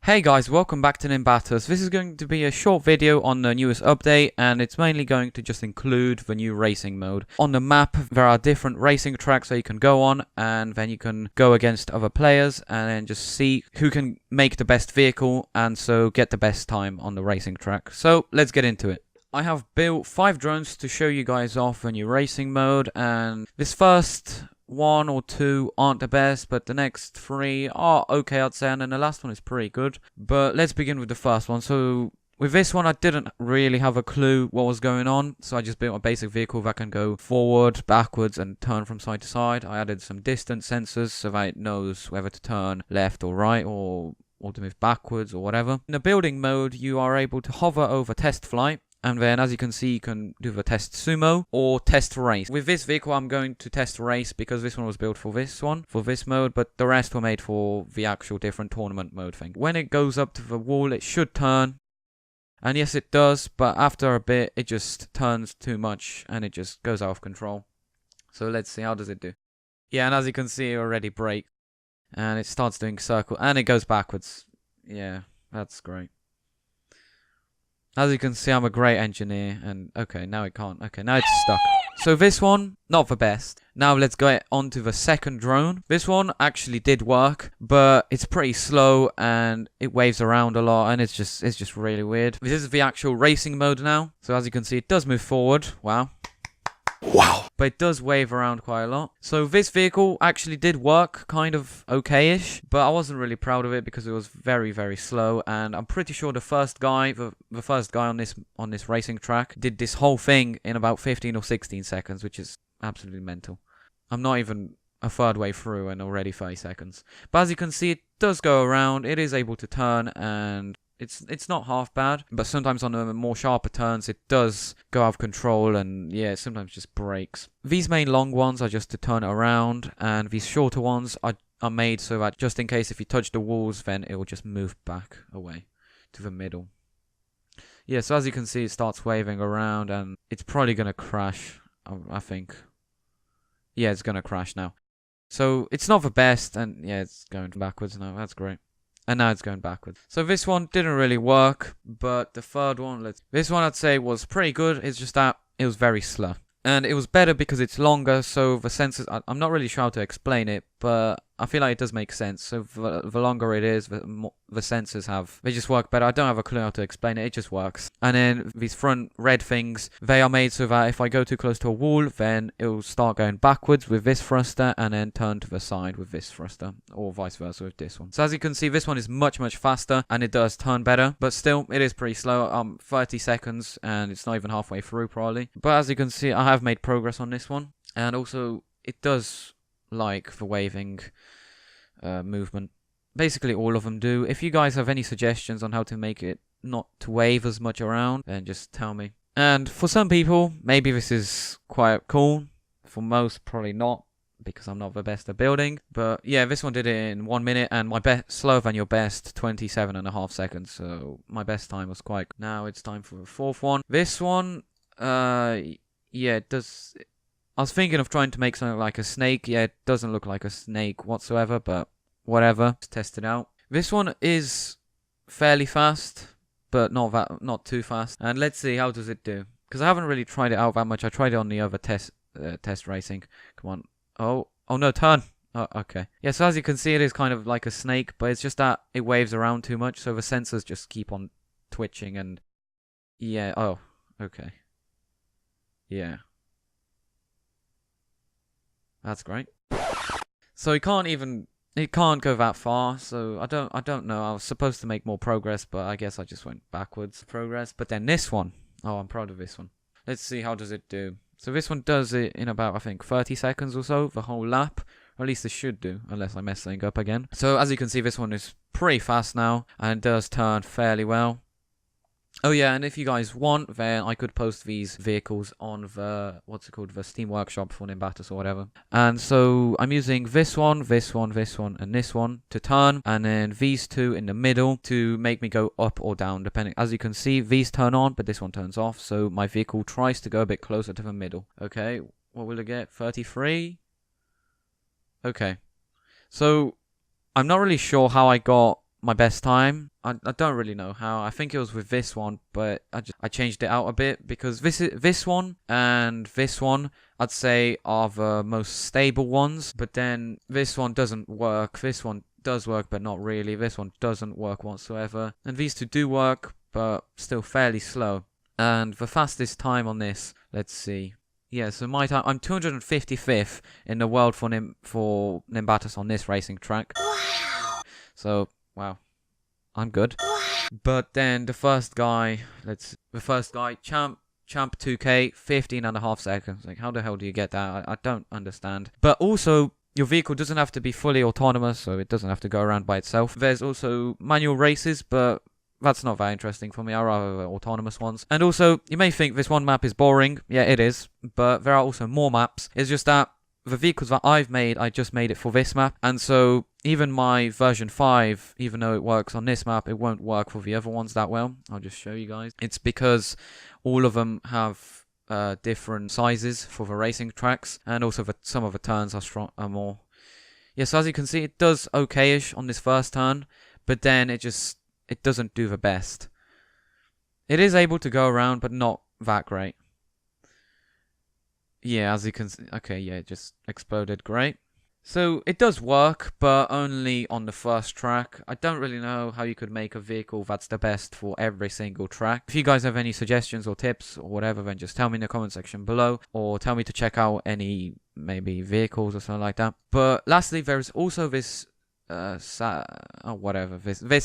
Hey guys, welcome back to Nimbatus. This is going to be a short video on the newest update, and it's mainly going to just include the new racing mode. On the map, there are different racing tracks that you can go on, and then you can go against other players and then just see who can make the best vehicle and so get the best time on the racing track. So let's get into it. I have built 5 drones to show you guys off the new racing mode, and this first 1 or 2 aren't the best, but the next 3 are okay, I'd say, and then the last one is pretty good. But let's begin with the first one. So with this one, I didn't really have a clue what was going on, so I just built a basic vehicle that can go forward, backwards, and turn from side to side. I added some distance sensors so that it knows whether to turn left or right, or to move backwards or whatever. In the building mode, you are able to hover over test flight. And then, as you can see, you can do the test sumo or test race. With this vehicle, I'm going to test race because this one was built for this mode, but the rest were made for the actual different tournament mode thing. When it goes up to the wall, it should turn. And yes, it does, but after a bit, it just turns too much and it just goes out of control. So let's see, how does it do? Yeah, and as you can see, it already brakes. And it starts doing circle, and it goes backwards. Yeah, that's great. As you can see, I'm a great engineer, and okay, now it can't. Okay, now it's stuck. So this one, not the best. Now let's go on to the second drone. This one actually did work, but it's pretty slow, and it waves around a lot, and it's just really weird. This is the actual racing mode now. So as you can see, it does move forward. Wow. But it does wave around quite a lot. So this vehicle actually did work kind of okay-ish, but I wasn't really proud of it because it was very, very slow. And I'm pretty sure the first guy, the first guy on this racing track did this whole thing in about 15 or 16 seconds, which is absolutely mental. I'm not even a third way through and already 30 seconds. But as you can see, it does go around. It is able to turn, and it's not half bad, but sometimes on the more sharper turns it does go out of control, and yeah, it sometimes just breaks. These main long ones are just to turn it around, and these shorter ones are made so that just in case if you touch the walls, then it will just move back away to the middle. Yeah, so as you can see, it starts waving around, and it's probably gonna crash, I think. Yeah, it's gonna crash now. So it's not the best, and yeah, it's going backwards now. That's great. And now it's going backwards. So this one didn't really work, but the third one, this one I'd say was pretty good. It's just that it was very slow. And it was better because it's longer, so the sensors, I'm not really sure how to explain it, but I feel like it does make sense. So the longer it is, the sensors they just work better. I don't have a clue how to explain it, it just works. And then these front red things, they are made so that if I go too close to a wall, then it will start going backwards with this thruster and then turn to the side with this thruster, or vice versa with this one. So as you can see, this one is much, much faster, and it does turn better, but still, it is pretty slow. 30 seconds, and it's not even halfway through probably. But as you can see, I have made progress on this one, and also it does like the waving movement. Basically all of them do. If you guys have any suggestions on how to make it not to wave as much around, then just tell me. And for some people, maybe this is quite cool. For most, probably not, because I'm not the best at building. But yeah, this one did it in 1 minute, and my best, slower than your best, 27.5 seconds. So my best time was quite. Now it's time for the fourth one. This one, yeah, it does. I was thinking of trying to make something like a snake. Yeah, it doesn't look like a snake whatsoever, but whatever. Let's test it out. This one is fairly fast, but not too fast. And let's see, how does it do? Because I haven't really tried it out that much. I tried it on the other test racing. Come on. Oh no, turn. Oh, okay. Yeah, so as you can see, it is kind of like a snake, but it's just that it waves around too much, so the sensors just keep on twitching, and yeah. Oh, okay. Yeah. That's great. So it can't go that far, so I don't know. I was supposed to make more progress, but I guess I just went backwards progress. But then this one, oh, I'm proud of this one. Let's see, how does it do? So this one does it in about, I think, 30 seconds or so, the whole lap. Or at least it should do, unless I mess something up again. So as you can see, this one is pretty fast now, and it does turn fairly well. Oh yeah, and if you guys want, then I could post these vehicles on the, the Steam Workshop for Nimbatus or whatever. And so I'm using this one, and this one to turn, and then these two in the middle to make me go up or down, depending. As you can see, these turn on, but this one turns off, so my vehicle tries to go a bit closer to the middle. Okay, what will it get? 33? Okay. So I'm not really sure how I got my best time. I don't really know how. I think it was with this one, but I changed it out a bit because this one and this one I'd say are the most stable ones. But then this one doesn't work. This one does work, but not really. This one doesn't work whatsoever. And these two do work, but still fairly slow. And the fastest time on this, let's see. Yeah, so my time, I'm 255th in the world for Nimbatus on this racing track. Wow. So, wow, I'm good. Wow. But then the first guy, champ 2K, 15.5 seconds. Like, how the hell do you get that? I don't understand. But also, your vehicle doesn't have to be fully autonomous, so it doesn't have to go around by itself. There's also manual races, but that's not that interesting for me. I rather autonomous ones. And also, you may think this one map is boring. Yeah, it is. But there are also more maps. It's just that the vehicles that I've made, I just made it for this map. And so, even my version 5, even though it works on this map, it won't work for the other ones that well. I'll just show you guys. It's because all of them have different sizes for the racing tracks, and also some of the turns are more. Yes, as you can see, it does okay-ish on this first turn, but then it doesn't do the best. It is able to go around, but not that great. Yeah, as you can see, okay, yeah, it just exploded. Great. So it does work, but only on the first track. I don't really know how you could make a vehicle that's the best for every single track. If you guys have any suggestions or tips or whatever, then just tell me in the comment section below, or tell me to check out any maybe vehicles or something like that. But lastly, there's also this this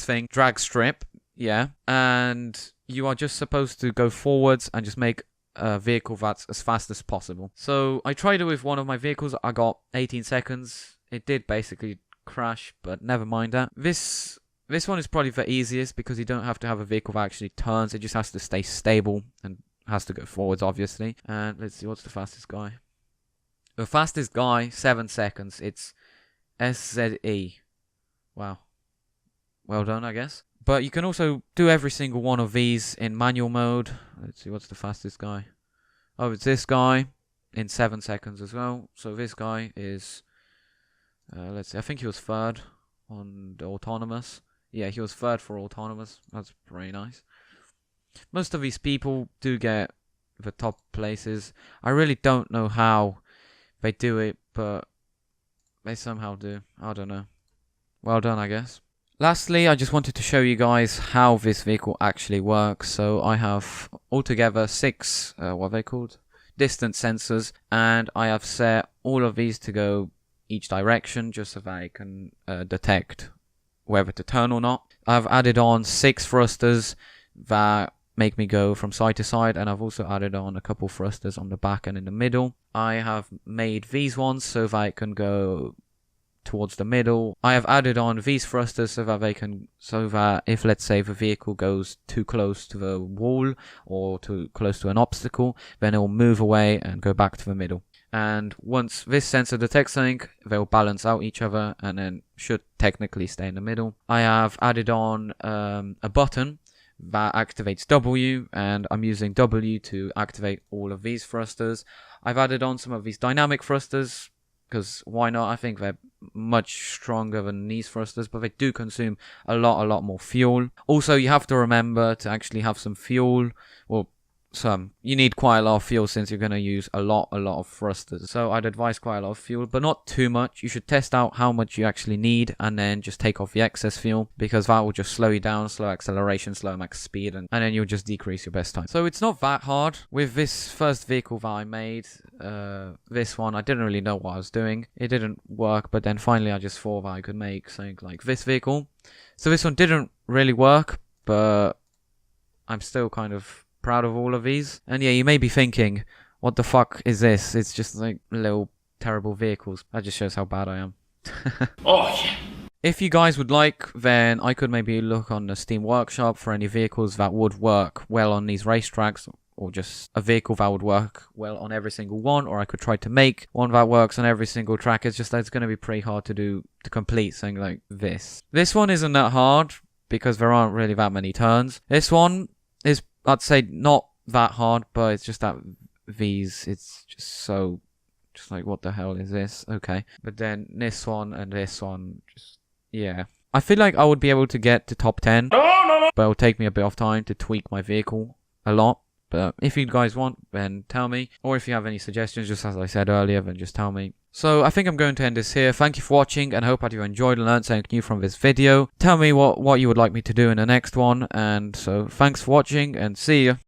thing, drag strip, yeah, and you are just supposed to go forwards and just make a vehicle that's as fast as possible. So I tried it with one of my vehicles. I got 18 seconds. It did basically crash, but never mind that. This one is probably the easiest because you don't have to have a vehicle that actually turns. It just has to stay stable and has to go forwards, obviously. And let's see, what's the fastest guy? The fastest guy, 7 seconds. It's SZE. Wow. Well done, I guess. But you can also do every single one of these in manual mode. Let's see, what's the fastest guy? Oh, it's this guy in 7 seconds as well. So this guy is, let's see, I think he was third on the autonomous. Yeah, he was third for autonomous. That's pretty nice. Most of these people do get the top places. I really don't know how they do it, but they somehow do. I don't know. Well done, I guess. Lastly, I just wanted to show you guys how this vehicle actually works. So I have altogether 6, what are they called? Distance sensors, and I have set all of these to go each direction just so that I can detect whether to turn or not. I've added on 6 thrusters that make me go from side to side, and I've also added on a couple thrusters on the back and in the middle. I have made these ones so that I can go towards the middle. I have added on these thrusters so that if, let's say, the vehicle goes too close to the wall or too close to an obstacle, then it will move away and go back to the middle. And once this sensor detects something, they'll balance out each other and then should technically stay in the middle. I have added on a button that activates W, and I'm using W to activate all of these thrusters. I've added on some of these dynamic thrusters, because why not? I think they're much stronger than these thrusters, but they do consume a lot more fuel. Also, you have to remember to actually have some fuel. Well, you need quite a lot of fuel since you're going to use a lot of thrusters. So I'd advise quite a lot of fuel, but not too much. You should test out how much you actually need and then just take off the excess fuel, because that will just slow you down, slow acceleration, slow max speed, and then you'll just decrease your best time. So it's not that hard. With this first vehicle that I made, this one, I didn't really know what I was doing. It didn't work, but then finally I just thought that I could make something like this vehicle. So this one didn't really work, but I'm still kind of proud of all of these. And yeah, you may be thinking, what the fuck is this? It's just like little terrible vehicles. That just shows how bad I am. Oh yeah. If you guys would like, then I could maybe look on the Steam Workshop for any vehicles that would work well on these racetracks, or just a vehicle that would work well on every single one, or I could try to make one that works on every single track. It's just that it's going to be pretty hard to complete something like this. This one isn't that hard because there aren't really that many turns. This one is, I'd say, not that hard, but it's just that it's just like, what the hell is this? Okay. But then this one and this one, just, yeah. I feel like I would be able to get to top 10, No. but it will take me a bit of time to tweak my vehicle a lot. But if you guys want, then tell me. Or if you have any suggestions, just as I said earlier, then just tell me. So I think I'm going to end this here. Thank you for watching, and hope that you enjoyed and learned something new from this video. Tell me what you would like me to do in the next one. And so thanks for watching, and see you.